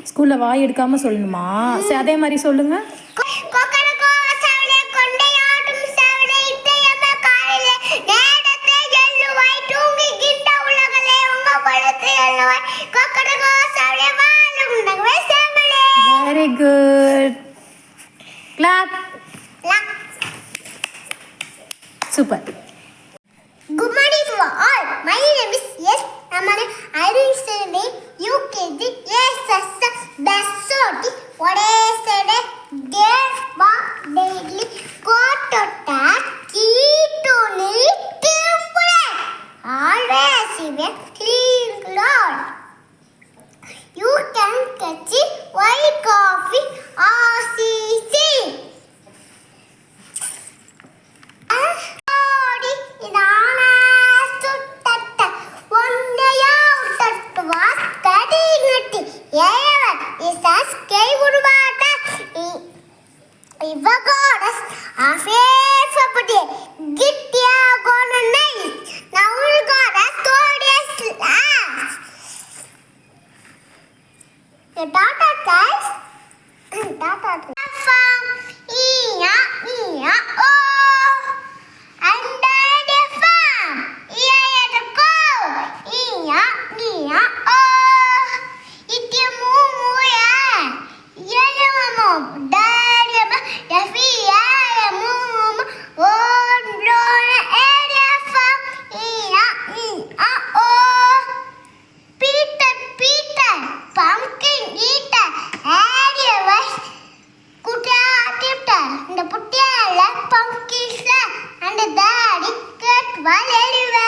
ஸ்கூல்ல வாய் எடுக்காம சொல்லணுமா? சரி, அதே மாதிரி சொல்லுங்க. Very good. Clap. Super. Good morning to all. My name is Yes. I will study UKG. Yes, best sorty. What is today? Therefore, daily got to touch, keep to need temple. Always be clean Lord. You can catch it white coffee or CC. Tata guys. Tata. Under the farm, here the cow. It a moo ya. Yellow daddy moom. One blown area farm. Peter, pumpkin eater. Area was the pumpkin and the daddy cut while anywhere.